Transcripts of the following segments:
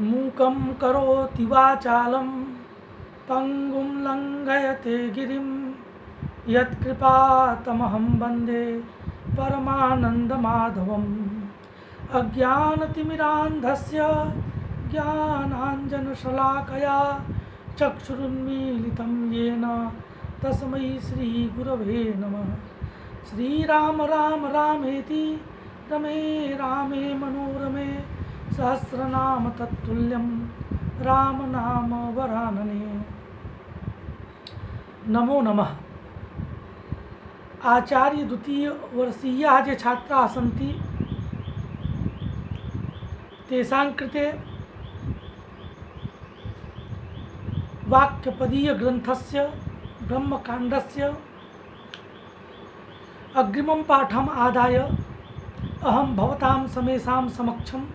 मूकं करोति वाचालं पंगुं लंघयते गिरिं यत्कृपातमहं वन्दे परमानन्दमाधवम् अज्ञानतिमिरान्धस्य ज्ञानाञ्जनशलाकया चक्षुरुन्मीलितं येन तस्मै श्रीगुरवे नमः। श्रीराम राम रामेति रमे रामे मनोरमे सहस्रनाम तत्तुल्यं राम नाम वरानने। नमो नमः। आचार्य द्वितीय वर्षीयाः ये छात्राः सन्ति तेषां कृते वाक्यपदीय ग्रन्थस्य ब्रह्मकाण्डस्य अग्रिमं पाठम् आदाय अहं भवतां समेषां समक्षम्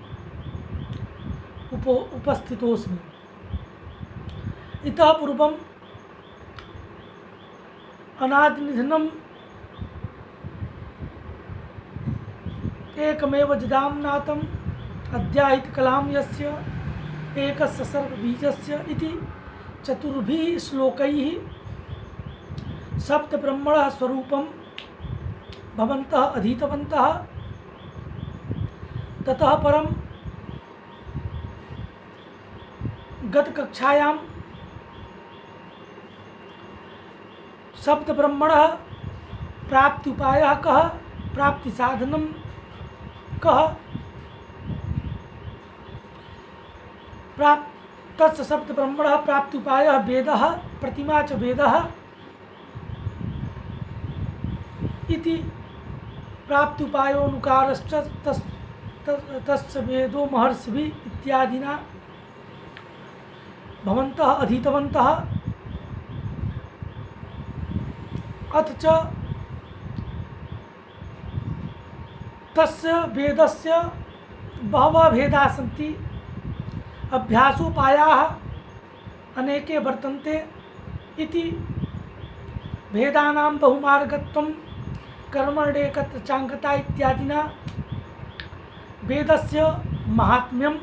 उपस्थितोऽस्मि। इतः पूर्वम् अनादिनिधनम् एकमेव जदाम्नाथम् अध्याहितकलां यस्य एकस्य सर्वबीजस्य इति चतुर्भिः श्लोकैः सप्तब्रह्मणः स्वरूपं भवन्तः अधीतवन्तः। ततः परं गतकक्षायां सप्तब्रह्मणः प्राप्ति उपायः कः, प्राप्ति साधनं कः, तस्य सप्तब्रह्मणः प्राप्ति उपायः वेदः, प्रतिमा च वेदः इति प्राप्ति उपायोनुकारश्च तस्य वेदो महर्षिभिः इत्यादिना भवन्तः अधीतवन्तः। अथ च तस्य वेदस्य बहवः भेदाः सन्ति, अभ्यासोपायाः अनेके वर्तन्ते इति भेदानां बहुमार्गत्वं कर्मण्येकत्र चाङ्गता इत्यादिना वेदस्य महात्म्यं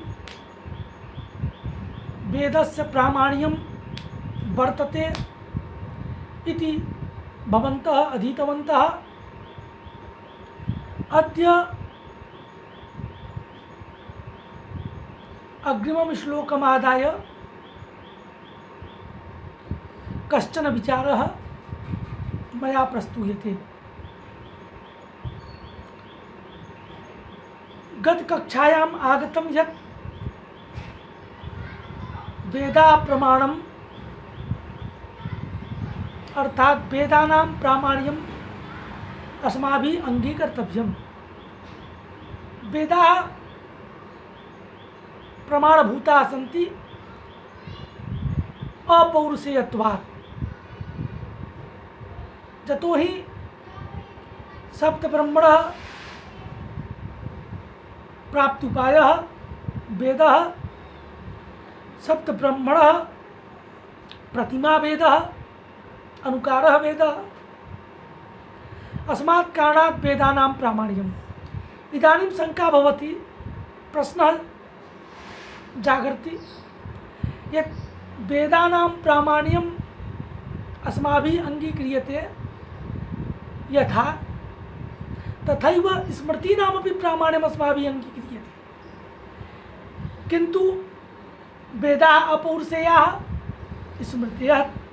वेदस्य प्रामाण्यं वर्तते इति भवन्तः अधीतवन्तः। अद्य अग्रिमं श्लोकमादाय कश्चन विचारः मया प्रस्तूयते। गतकक्षायाम् आगतं यत् वेदा प्रमाणम् अर्थात वेदानां प्रामाण्यम् अस्माभिः अंगीकर्तव्यम्। वेदाः प्रमाणभूताः सन्ति अपौरुषेयत्वात्। यतो हि सप्तब्रह्मणः प्राप्त्युपायः वेदः, सप्तब्रह्मणः प्रतिमा वेदः, अनुकारः वेदः। अस्मात् कारणात् वेदानां प्रामाण्यम्। इदानीं शंका भवति, प्रश्नः जागर्ति यत् वेदानां प्रामाण्यम् अस्माभिः अंगीक्रियते यथा तथैव स्मृतीनामपि प्रामाण्यम् अस्माभिः अंगीक्रियते, किन्तु वेदाः अपौरुषेयाः,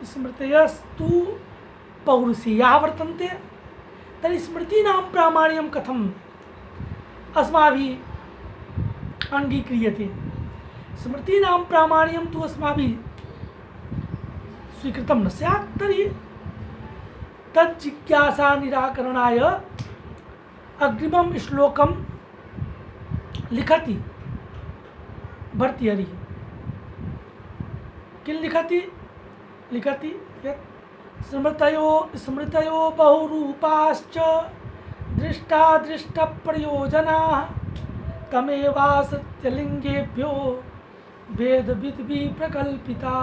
स्मृतयस्तु पौरुषेयाः वर्तन्ते। तर्हि स्मृतीनां प्रामाण्यं कथम् अस्माभिः अंगीक्रियते? स्मृतीनां प्रामाण्यं तु अस्माभिः स्वीकृतं न स्यात्। तर्हि तज्जिज्ञासा निराकरणाय अग्रिमं श्लोकं लिखति भर्तृहरिः। किं लिखति? लिखति यत् स्मृतयो बहुरूपाश्च दृष्टादृष्टप्रयोजनाः तमेवासत्यलिङ्गेभ्यो वेदविद्भिः प्रकल्पिता।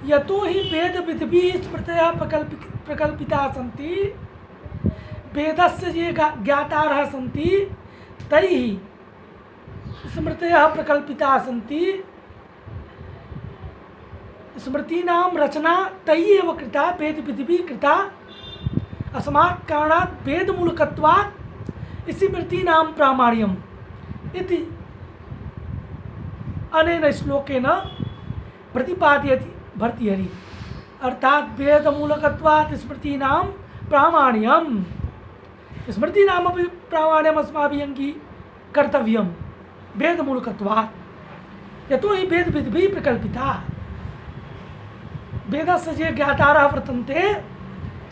यतो हि वेदविद्भिः स्मृतयः प्रकल्पिताः सन्ति, वेदस्य ये ज्ञातारः सन्ति तैः स्मृतयः प्रकल्पिताः सन्ति। स्मृतीनां रचना तैः एव कृता, वेदविधिभिः कृता। अस्मात् कारणात् वेदमूलकत्वात् स्मृतीनां प्रामाण्यम् इति अनेन श्लोकेन प्रतिपादयति भर्तृहरिः। अर्थात् वेदमूलकत्वात् स्मृतीनां प्रामाण्यम्, स्मृतीनामपि प्रामाण्यम् अस्माभिः अङ्गीकर्तव्यं वेदमूलकत्वात्। यतो हि वेदविधिभिः प्रकल्पिता, वेदस्य ये ज्ञातारः वर्तन्ते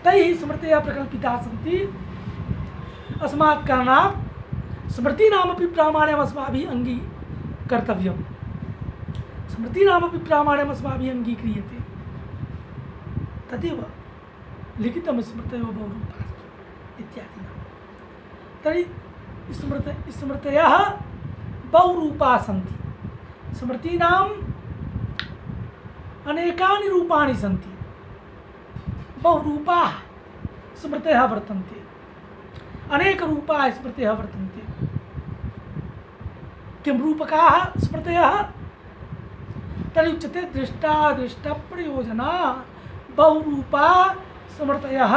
तैः स्मृतयः प्रकल्पिताः सन्ति। अस्मात् कारणात् स्मृतीनामपि प्रामाण्यम् अस्माभिः अङ्गीकर्तव्यं, स्मृतीनामपि प्रामाण्यम् अस्माभिः अङ्गीक्रियते। तदेव लिखितं स्मृतयो बहुरूपाः इत्यादि। तर्हि स्मृतयः बहुरूपाः सन्ति। स्मृतीनाम् अनेकानि रूपाणि सन्ति। बहुरूपाः स्मृतयः वर्तन्ते, अनेकरूपाः स्मृतयः वर्तन्ते। किं रूपकाः स्मृतयः? तर्हि उच्यते दृष्टादृष्टप्रयोजना बहुरूपा स्मृतयः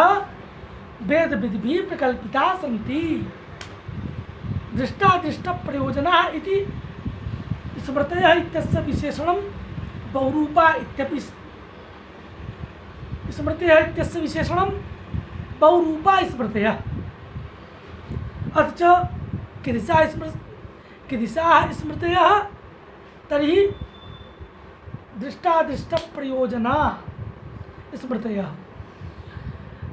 वेदविधिभिः प्रकल्पिताः सन्ति। दृष्टादृष्टप्रयोजना इति स्मृतयः इत्यस्य विशेषणं बहुरूपा इत्यपि। स्मृतयः इत्यस्य विशेषणं बहुरूपा स्मृतयः। अथ च कीदृशाः स्मृतयः? तर्हि दृष्टादृष्टप्रयोजना स्मृतयः।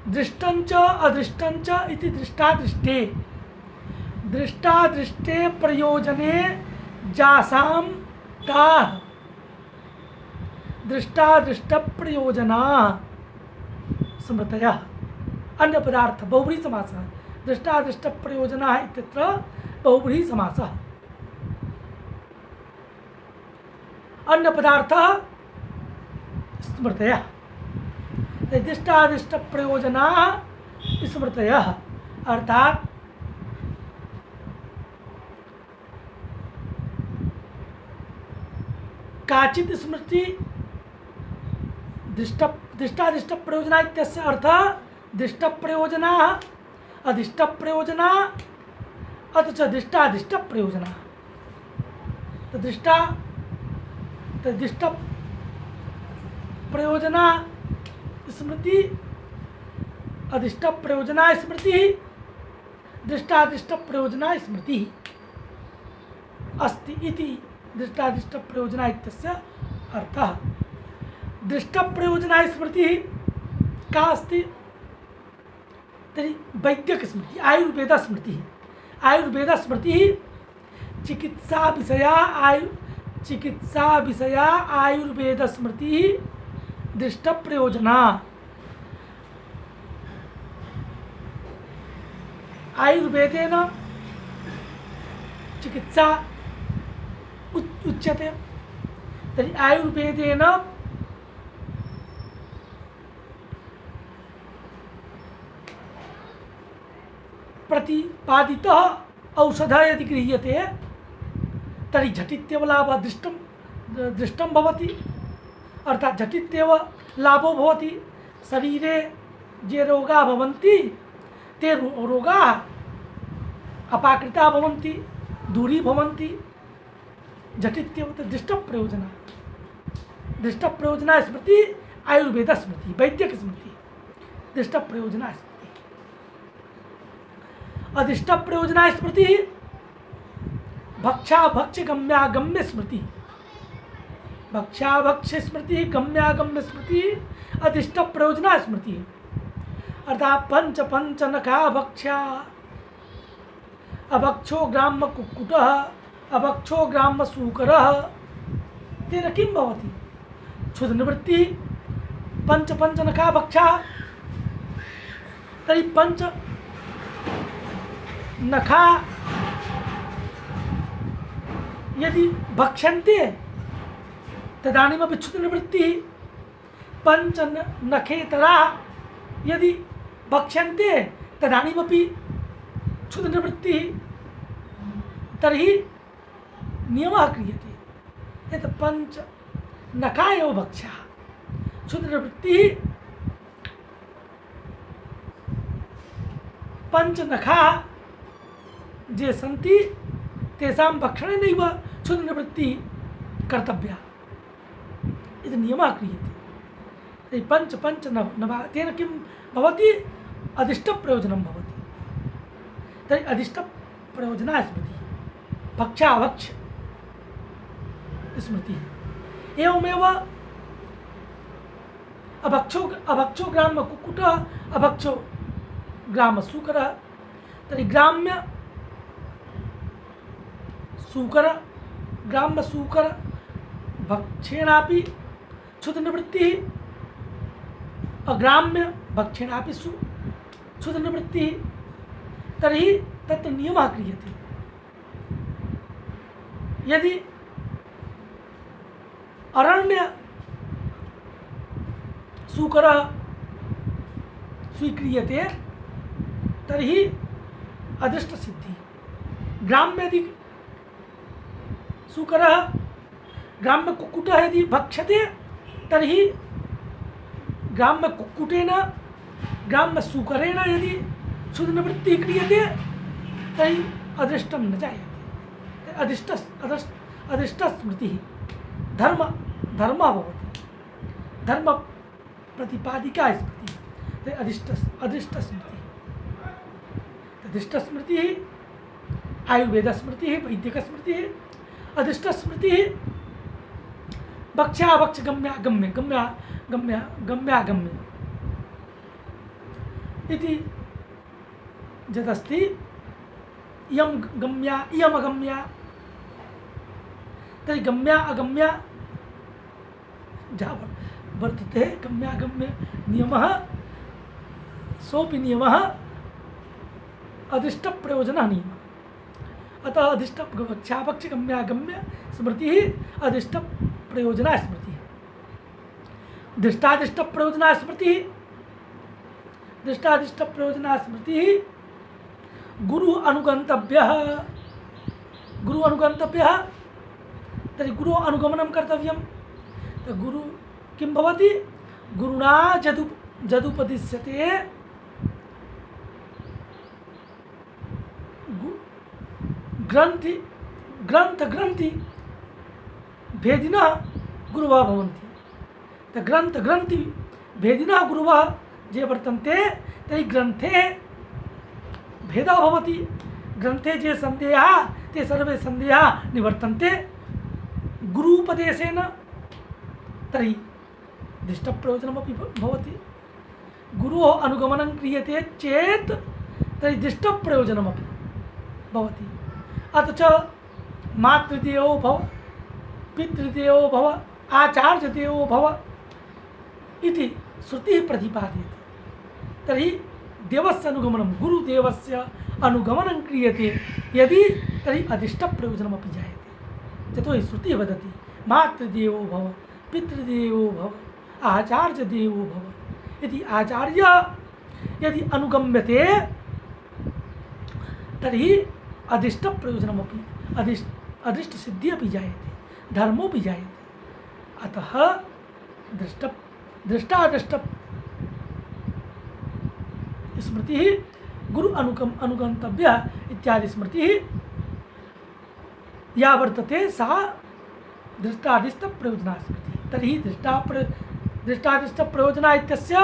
दृष्टञ्च अदृष्टञ्च इति दृष्टादृष्टे, दृष्टादृष्टे प्रयोजने जासां ताः दृष्टादृष्टप्रयोजना स्मृतयः। अन्य पदार्थ बहुव्रीहि समासः। दृष्टादृष्टप्रयोजना इत्यत्र बहुव्रीहि समासः। अन्य पदार्थः स्मृतयः। दृष्टादृष्टप्रयोजना स्मृतयः अर्थात् काचित् स्मृति दृष्टादृष्टप्रयोजना इत्यस्य अर्थः दृष्टप्रयोजना, अदृष्टप्रयोजना, अथ च दृष्टादृष्टप्रयोजना। दृष्टप्रयोजना स्मृति, अदृष्टप्रयोजना स्मृति, दृष्टादृष्टप्रयोजना स्मृति अस्ति इति दृष्टादृष्टप्रयोजना इत्यस्य अर्थः। दृष्टप्रयोजना स्मृति का अस्ति? तर्हि वैद्यक स्मृति, आयुर्वेद स्मृति। आयुर्वेद स्मृति चिकित्सा विषया आयुर्वेद स्मृति दृष्टप्रयोजना। आयुर्वेदेन चिकित्सा उच्यते। तर्हि आयुर्वेदेन प्रतिपादितः औषधः यदि गृह्यते तर्हि झटित्येव लाभः दृष्टं भवति। अर्थात् झटित्येव लाभो भवति। शरीरे ये रोगाः भवन्ति ते रोगाः अपाकृताः भवन्ति, दूरीभवन्ति। झटित्येव दृष्टप्रयोजना, दृष्टप्रयोजना स्मृति आयुर्वेद स्मृति, वैद्यक स्मृति, दृष्टप्रयोजना स्मृति। अदृष्टप्रयोजना स्मृति भक्षाभक्ष्य गम्यागम्य स्मृति। भक्षाभक्ष्य स्मृति, गम्यागम्य स्मृति अदृष्टप्रयोजना स्मृति। अर्थात पंच पंच नखा भक्ष्या, अभक्षो ग्राम्य कुक्कुटः, अभक्षो ग्राम्य सूकरः, तेन किं भवति? क्षुद्रनिवृत्ति। पंच पंच नखा भक्षा, तर्हि पंच नखा यदि भक्ष्यन्ते तदानीमपि क्षुद्रनिवृत्तिः। पंच नखेतरा यदि भक्ष्यन्ते तदानीमपि क्षुद्रनिवृत्तिः। तर्हि नियमः क्रियते यत् पंच नखा एव भक्ष्यः क्षुद्रवृत्तिः पंच नखा जे सन्ति तेषां भक्षणे नैव क्षुद्रवृत्तिः कर्तव्या इति नियमः क्रियते। तर्हि पंच पंच नव तेन किं भवति अदिष्टप्रयोजनं भवति। तर्हि अदिष्टप्रयोजना स्मृतिः भक्षाभक्ष स्मृतिः। एवमेव अभक्षो ग्राम्य कुक्कुटः अभक्षो ग्राम सूकरः। तर्हि ग्राम्य सूकर ग्राम्य सूकर भक्षेणापि क्षुद्रवृत्तिः अग्राम्य भक्षेणापि क्षुद्रवृत्तिः। तर्हि तत्र नियमः क्रियते। यदि अरण्य सूकरः स्वीक्रियते तर्हि अदृष्टसिद्धिः। ग्राम्य यदि सूकरः ग्राम्य कुक्कुटः यदि भक्ष्यते तर्हि ग्राम्य कुक्कुटेन ग्राम्य सूकरेण यदि क्षुद्रवृत्तिः क्रियते तर्हि अदृष्टं न जायते। अदृष्टस्मृतिः धर्मः भवति। धर्म प्रतिपादिका स्मृतिः तर्हि अदृष्टस्मृतिः। अदृष्टस्मृतिः आयुर्वेदस्मृतिः वैदिकस्मृतिः। अदृष्टस्मृतिः भक्ष्याभक्ष गम्यागम्य इति यदस्ति इयं गम्या इयम् अगम्या। तर्हि गम्या अगम्या जहाँ वर्तते गम्यागम्य नियमः सोऽपि नियमः अदिष्टप्रयोजनः नियमः। अतः अदिष्टभक्षाभक्ष गम्यागम्य स्मृतिः अदिष्टप्रयोजना स्मृतिः। दृष्टादिष्टप्रयोजना स्मृतिः दृष्टादिष्टप्रयोजना स्मृतिः गुरु अनुगन्तव्यः। तर्हि गुरु अनुगमनं कर्तव्यं। तो गुरु किं भवति गुरुणा यदुपदिश्यते ग्रंथि भेदिनः गुरुवः भवन्ति। तो ग्रंथि भेदिनः गुरुवः ये वर्तन्ते तर्हि ग्रन्थे भेदः भवति। ग्रन्थे ये सन्देहाः ते सर्वे सन्देहाः निवर्तन्ते गुरूपदेशेन। तर्हि दिष्टप्रयोजनमपि भवति। गुरोः अनुगमनं क्रियते चेत् तर्हि दिष्टप्रयोजनमपि भवति। अथ च मातृदेवो भव पितृदेवो भव आचार्यदेवो भव इति श्रुतिः प्रतिपादयति। तर्हि देवस्य अनुगमनं गुरुदेवस्य अनुगमनं क्रियते यदि तर्हि अदिष्टप्रयोजनमपि जायते। यतोहि श्रुतिः वदति मातृदेवो भव पितृदेवो भव आचार्यदेवो भव इति। आचार्यः यदि अनुगम्यते तर्हि अदिष्टप्रयोजनमपि अदिष्टसिद्धिः अपि जायते धर्मोऽपि जायते। अतः दृष्टादृष्ट स्मृतिः गुरु अनुगन्तव्यः इत्यादि स्मृतिः या वर्तते सा दृष्टादिष्टप्रयोजना स्मृतिः। तर्हि दृष्टादिष्टप्रयोजना इत्यस्य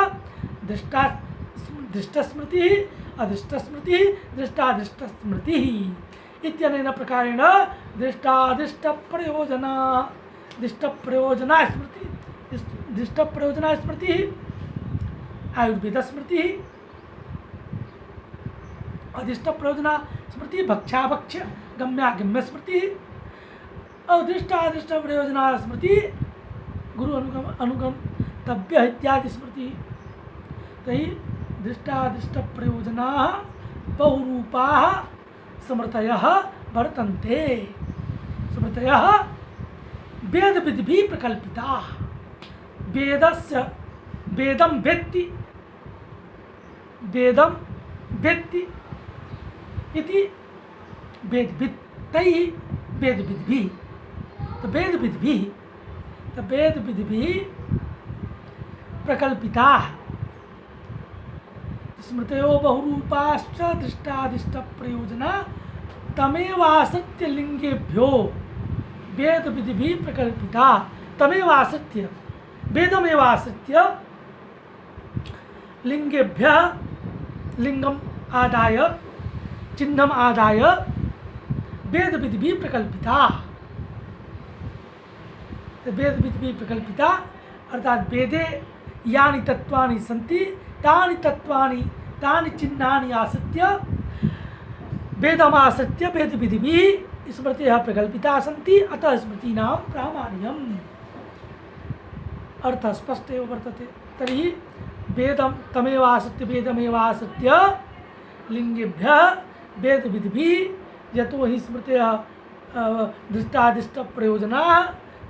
दृष्टस्मृतिः अदिष्टस्मृतिः दृष्टादिष्टस्मृतिः इत्यनेन प्रकारेण दृष्टादिष्टप्रयोजना स्मृतिः आयुर्वेदस्मृतिः अदिष्टप्रयोजना स्मृतिः भक्षाभक्ष गम्यागम्य स्मृतिः अदिष्टादिष्टप्रयोजना स्मृतिः गुरु अनुगन्तव्य इत्यादि स्मृतिः। तर्हि दृष्टादिष्टप्रयोजनाः बहुरूपाः स्मृतयः वर्तन्ते। स्मृतयः वेदविधिभिः प्रकल्पिताः। वेदं वेत्ति इति वेदवित्तैः वेद विधि, तो वेद विधि, तो वेद विधि प्रकल्पिता स्मृतयो बहुरूपाश्च दृष्टादिष्ट प्रयोजना तमेवाश्रित्य लिंगेभ्यो वेद विधि प्रकल्पिता, तमेवाश्रित्य वेदमेवाश्रित्य लिंगेभ्य लिंगम आदाय चिन्हम आदाय वेद विधि प्रकल्पिता, वेद विधि प्रकल्पिता अर्थात वेदे यानि तत्वानि सन्ति तानि तत्वानि तानि चिन्हानि आश्रित्य वेदमाश्रित्य वेद विधि स्मृतयः प्रकल्पिता सन्ति, अतः स्मृतीनां प्रामाण्यम्। अर्थः स्पष्ट एव वर्तते। तर्हि वेदं तमेवाश्रित्य वेदमेवाश्रित्य लिंगेभ्यः वेद विधि यतो हि स्मृतयः दृष्टादिष्ट प्रयोजनाः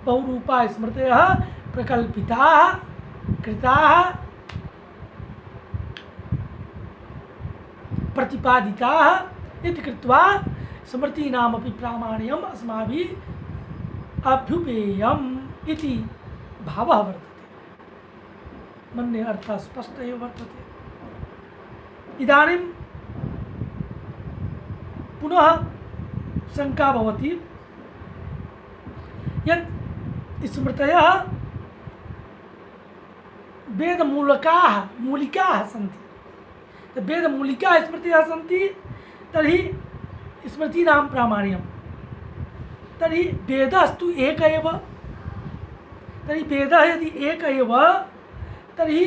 बहुरूपा स्मृतयः प्रकल्पिताः कृताः प्रतिपादिताः इति कृत्वा स्मृतीनामपि प्रामाण्यम् अस्माभिः अभ्युपेयम् इति भावः वर्तते। मन्ये अर्थः स्पष्ट एव वर्तते। इदानीं पुनः शंका भवति यत् स्मृतयः वेदमूलकाः मूलिकाः सन्ति, वेदमूलिकाः स्मृतयः सन्ति, तर्हि स्मृतीनां प्रामाण्यं, तर्हि वेदस्तु एक एव, तर्हि वेदः यदि एक एव तर्हि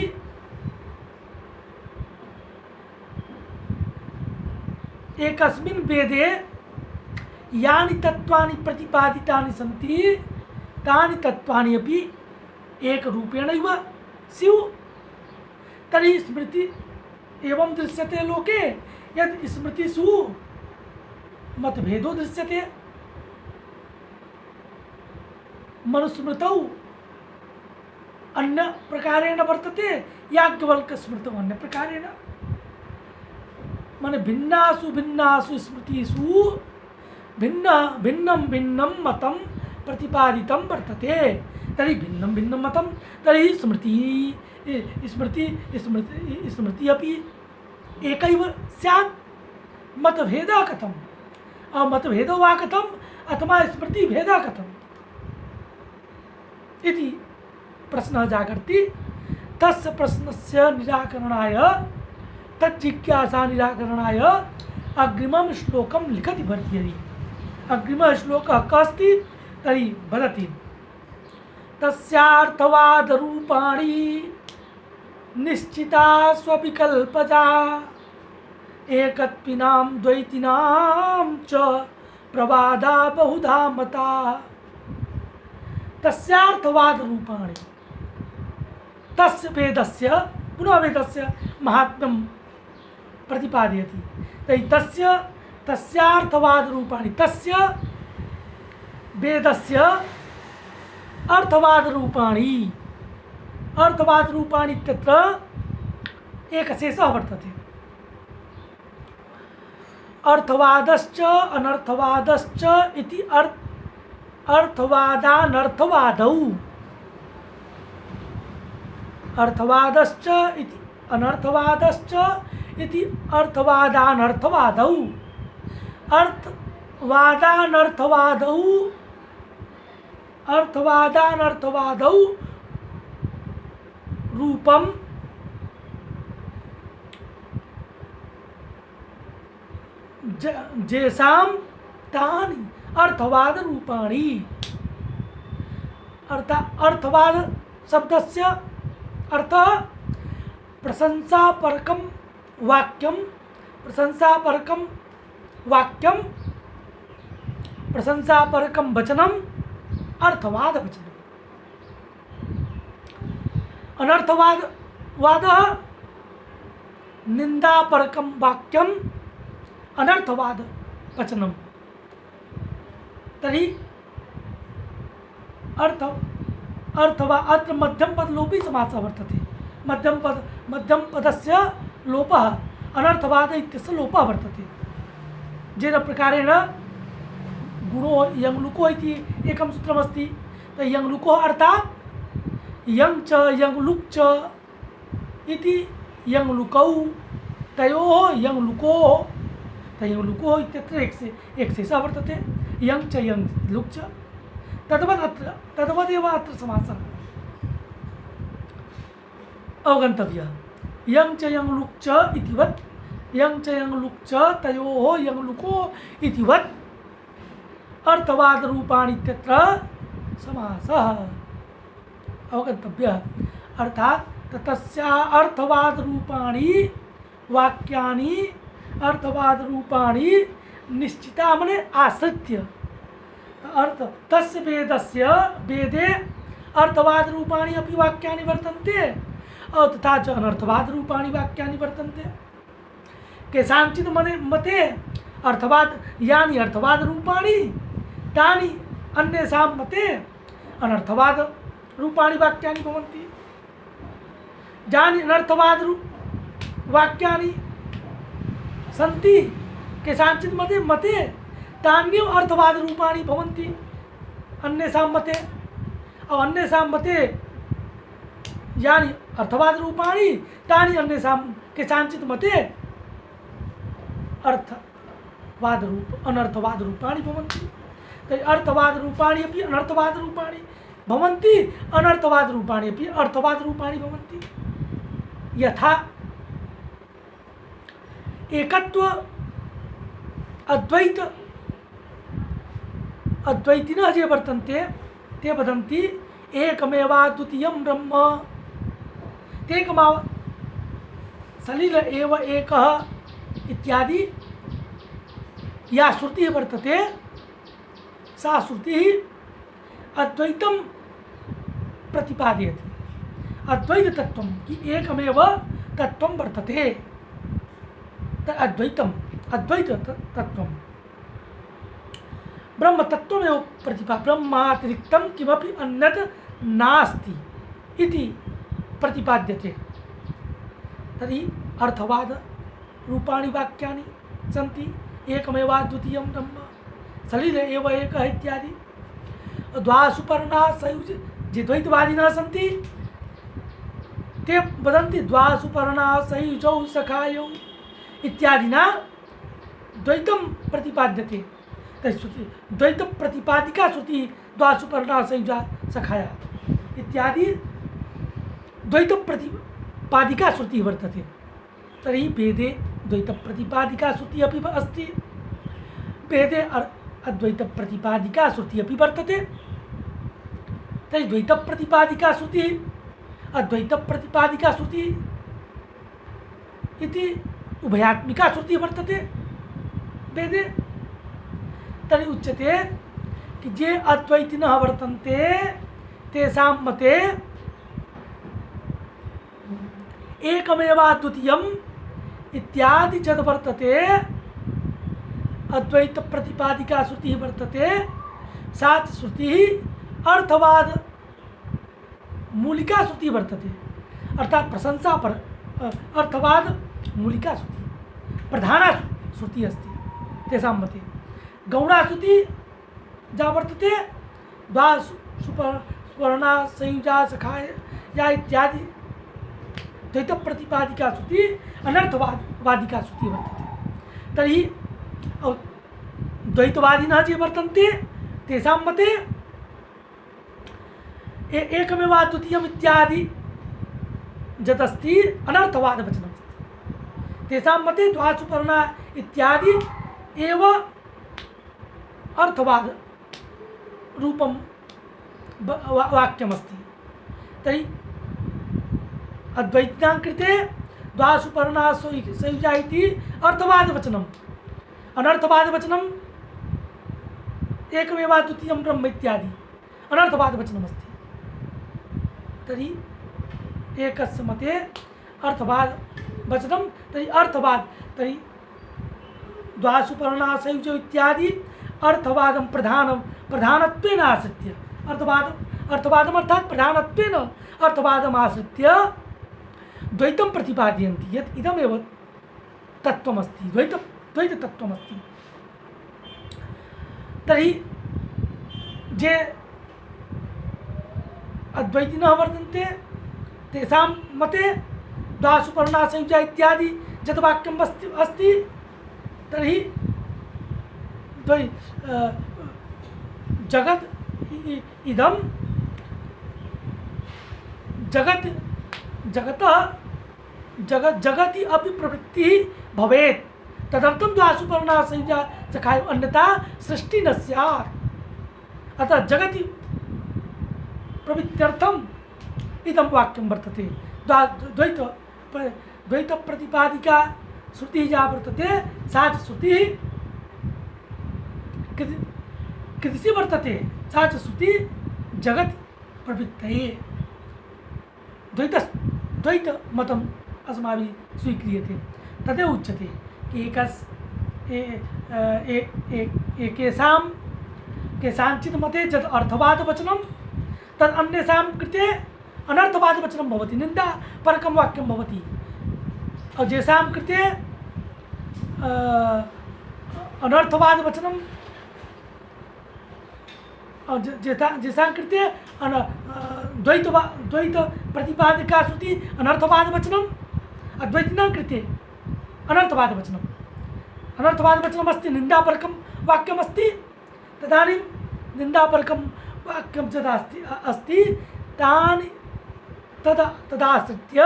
एकस्मिन् वेदे यानि तत्वानि प्रतिपादितानि सन्ति तानि तत्वानि अपि एकरूपेणैव स्युः। तर्हि स्मृति एवं दृश्यते लोके यद् स्मृतिषु मतभेदो दृश्यते। मनुस्मृतौ अन्य प्रकारेण वर्तते, याज्ञवल्क्यस्मृतौ अन्य प्रकारेण। माने भिन्नासु भिन्नासु स्मृतिषु भिन्न भिन्नं भिन्नं मतं प्रतिपादितं वर्तते। तर्हि भिन्नं भिन्नं मतं, तर्हि स्मृति स्मृति स्मृति स्मृति अपि एकैव स्यात्। मतभेदः कथम्? मतभेदो वा कथम् अथवा स्मृतिभेदः कथम् इति प्रश्नः जागर्ति। तस्य प्रश्नस्य निराकरणाय तज्जिज्ञासा निराकरणाय अग्रिमं श्लोकं लिखति भर्तृहरि। अग्रिमः श्लोकः कः अस्ति तर्हि वदति तस्यार्थवादरूपाणि निश्चिता स्वविकल्पजा एकत्विनां द्वैतिनां च प्रवादा बहुधा मता। तस्यार्थवाद रूपाणि तस्य वेदस्य पुनः वेदस्य महात्म्यं प्रतिपादयति। तर्हि तस्यार्थवाद रूपाणि तस्य वेदस्य अर्थवाद रूपाणि इत्यत्र एकशेषः वर्तते। अर्थवादश्च अनर्थवादश्च इति अर्थवादानर्थवादौ अर्थवादश्च इति अनर्थवादश्च इति अर्थवादानर्थवादौ अर्थवादानर्थवादौ रूपम जेसाम तानि अर्थवाद रूपाणि। अर्थवाद शब्दस्य अर्थः प्रशंसापरकं वाक्यं प्रशंसापरकं वचनम् अर्थवाद वचनम्। अनर्थवादः निंदापरकं वाक्यम् अनर्थवाद वचनम्। तर्हि अत्र मध्यमपद लोपी समासः वर्तते। मध्यमपदस्य लोपः अनर्थवाद इत्यस्य लोपः वर्तते। येन प्रकारेण गुणो यंगलुको इति एकं सूत्रमस्ति। तो यंगलुको अर्थात् यं च यंगलुक च इति यंगलुकौ तयोः यंगलुको। तो यंगलुको इत्यत्र एक शेषः वर्तते, यं च यंगलुक च तद्वदेव अत्र समासः अवगन्तव्यः। यं च यंगलुक च इतिवत् यं च यंगलुक च तयोः यंगलुको इतिवत् अर्थवाद रूपाणि इत्यत्र समासः अवगन्तव्यः। अर्थात् तस्या अर्थवाद रूपाणि वाक्यानि अर्थवाद रूपाणि निश्चिता मने आश्रित्य अर्थ तस्य वेदस्य वेदे अर्थवाद रूपाणि अपि वाक्यानि वर्तन्ते तथा च अनर्थवाद रूपाणि वाक्यानि वर्तन्ते। केषाञ्चित् मते अर्थवाद यानि अर्थवाद रूपाणि तानि अन्येषां मते अनर्थवाद रूपाणि वाक्यानि भवन्ति। यानि अनर्थवाद वाक्यानि सन्ति केषाञ्चित् मते तान्येव अर्थवाद रूपाणि भवन्ति अन्येषां मते। और अन्येषां मते यानि अर्थवाद रूपाणि तानि अन्येषां केषाञ्चित् मते अर्थवाद रूप अनर्थवाद रूपाणि भवन्ति। तर्हि अर्थवाद रूपाणि अपि अनर्थवाद रूपाणि भवन्ति, अनर्थवाद रूपाणि अपि अर्थवाद रूपाणि भवन्ति। यथा एकत्व अद्वैत अद्वैतिनः ये वर्तन्ते ते वदन्ति एकमेवाद्वितीयं ब्रह्म। तेकमेव सलिल एव एकः इत्यादि या श्रुतिः वर्तते सा श्रुतिः अद्वैतं प्रतिपादयति। अद्वैत तत्वं कि एकमेव तत्वं वर्तते अद्वैतम् अद्वैत तत्वं ब्रह्म तत्वमेव ब्रह्मातिरिक्तं किमपि अन्यत् नास्ति इति प्रतिपाद्यते। तर्हि अर्थवाद रूपाणि वाक्यानि सन्ति एकमेवाद्वितीयं ब्रह्म सलिल एव एकः इत्यादि। द्वासुपर्णा संयुज ये द्वैतवादिनः सन्ति ते वदन्ति द्वासुपर्णा संयुजौ सखायौ इत्यादिना द्वैतं प्रतिपाद्यते। तर्हि द्वैत प्रतिपादिका श्रुति द्वासुपर्णा संयुजा सखाया इत्यादि द्वैत प्रतिपादिका श्रुति वर्तते। तर्हि वेदे द्वैत प्रतिपादिका श्रुति अपि अस्ति, वेदे अद्वैत प्रतिपादिका श्रुति अपि वर्तते। तर्हि द्वैत प्रतिपादिका श्रुति अद्वैत प्रतिपादिका श्रुति इति उभयात्मिका श्रुति वर्तते वेदे। तर्हि उच्यते कि ये अद्वैतिनः वर्तन्ते तेषां मते एकमेवाद्वितीयम् इत्यादि यद् वर्तते अद्वैत प्रतिपादिका श्रुतिः वर्तते सा श्रुतिः अर्थवाद मूलिका श्रुतिः वर्तते। अर्थात् प्रशंसा पर अर्थवाद मूलिका श्रुतिः प्रधाना श्रुतिः अस्ति तेषां मते। गौणा श्रुतिः या वर्तते द्वासुपर्णा संयुजा सखाय या इत्यादि द्वैत प्रतिपादिका श्रुति अनर्थवादिका श्रुति वर्तते। तर्हि द्वैतवादिनः ये वर्तन्ते तेषां मते एकमेवाद्वितीयम् इत्यादि यदस्ति अनर्थवादवचनमस्ति। तेषां मते द्वासुपर्णा इत्यादि एव अर्थवाद रूपं वाक्यमस्ति। तर्हि अद्वैतिनां कृते द्वासुपर्णा संयुजा इति अर्थवादवचनम्, अनर्थवादवचनम् एकमेवाद्वितीयं ब्रह्म इत्यादि अनर्थवादवचनमस्ति। तर्हि एकस्य मते अर्थवादवचनं तर्हि अर्थवाद तर्हि द्वासुपर्णा संयुजौ इत्यादि अर्थवादं प्रधानत्वेन आश्रित्य अर्थवादम् अर्थात् प्रधानत्वेन अर्थवादम् आश्रित्य द्वैतं प्रतिपादयन्ति यत् इदमेव तत्त्वमस्ति द्वैततत्त्वमस्ति। तर्हि जे अद्वैतिनः वर्तन्ते तेषां मते द्वासुपर्णा संयुजा इत्यादि यत् वाक्यम् अस्ति तर्हि जगत् इदं जगत् जगतः जगति अपि प्रवृत्तिः भवेत् तदर्थं द्वासुपर्णा संयुजा सखाय अन्यथा सृष्टि न स्यात्। अतः जगति प्रवृत्त्यर्थम इदं वाक्यं वर्तते। द्वैत प्रतिपादिका श्रुति या वर्तते सा च श्रुति कृतिसी वर्तते सा च श्रुति जगत प्रवृत्तये। द्वैत मतम् अस्माभिः स्वीक्रियते। तदेव उच्यते कि केषाञ्चित् मते यद् अर्थवादवचनं तद् अन्येषां कृते अनर्थवादवचनं भवति, निन्दापरकं वाक्यं भवति। और येषां कृते अनर्थवादवचनं जेषां कृते द्वैत प्रतिपादिका श्रुति अनर्थवादवचनम् अद्वैतिनां कृते अनर्थवादवचनम् अस्ति, निन्दापरकं वाक्यमस्ति। तदानीं निन्दापरकं वाक्यं यदा अस्ति तानि तदाश्रित्य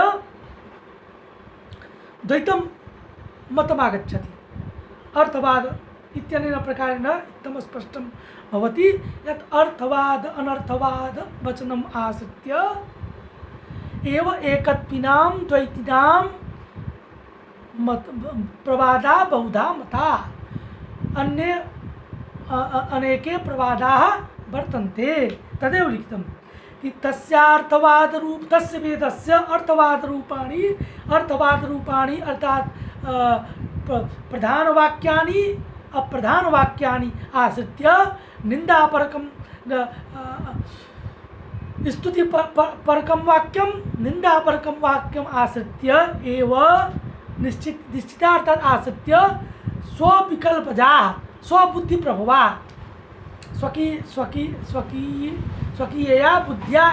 द्वैतं मतमागच्छति। अर्थवाद इत्यनेन प्रकारेण इत्थं स्पष्टं भवति यत् अर्थवाद अनर्थवाद वचनम् आश्रित्य एव एकत्विनां द्वैतिनां मत प्रवादा बहुधा मता अन्ये अनेके प्रवादाः वर्तन्ते। तदेव लिखितं कि तस्य वेदस्य अर्थवादरूपाणि अर्थात् प्रधानवाक्यानि अप्रधानवाक्यानि आश्रित्य निन्दापरकं स्तुतिपरकं वाक्यं निन्दापरकं वाक्यम् आश्रित्य एव निश्चितार्थात् आश्रित्य स्वविकल्पजा स्वबुद्धिप्रभवा स्वकीयया बुद्ध्या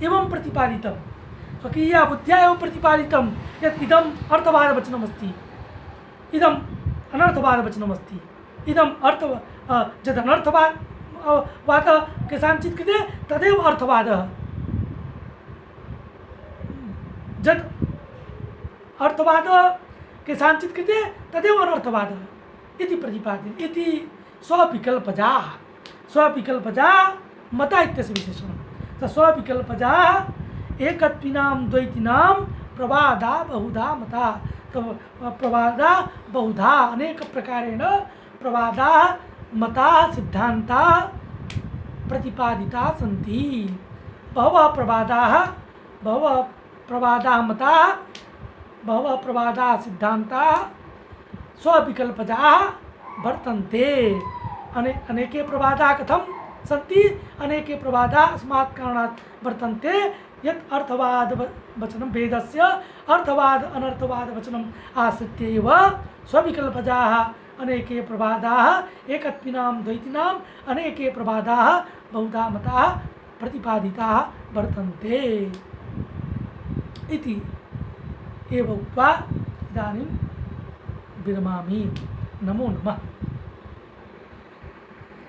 एवं प्रतिपादितं। स्वकीयया बुद्ध्या एवं प्रतिपादितं यत् इदम् अर्थवादवचनमस्ति, इदम् अनर्थवादवचनमस्ति, इदम् यदनर्थवादः केषाञ्चित् कृते तदेव अर्थवादः, यत् अर्थवादः केषाञ्चित् कृते तदेव अनर्थवादः इति प्रतिपाद्यते। इति स्वविकल्पजा मता इत्यस्य विशेषणं। स्वविकल्पजा एकत्विनां द्वैतिनां प्रवादा बहुधा मता। प्रवादा बहुधा अनेक प्रकारेण प्रवादा मता सिद्धांता प्रतिपादिता सन्ति। बहवः प्रवादा मता बहवः प्रवादा सिद्धांता स्वविकल्पजा वर्तन्ते। अनेके प्रवादा कथं सन्ति? अनेके प्रवादा अस्मात् कारणात् वर्तन्ते यत् अर्थवादवचनं वेदस्य अर्थवाद अनर्थवादवचनम् आश्रित्य एव स्वविकल्पजाः अनेके प्रवादाः एकत्विनां द्वैतिनाम् अनेके प्रवादाः बहुधा मताः प्रतिपादिताः वर्तन्ते इति एव उक्त्वा इदानीं विरमामि। नमो नमः।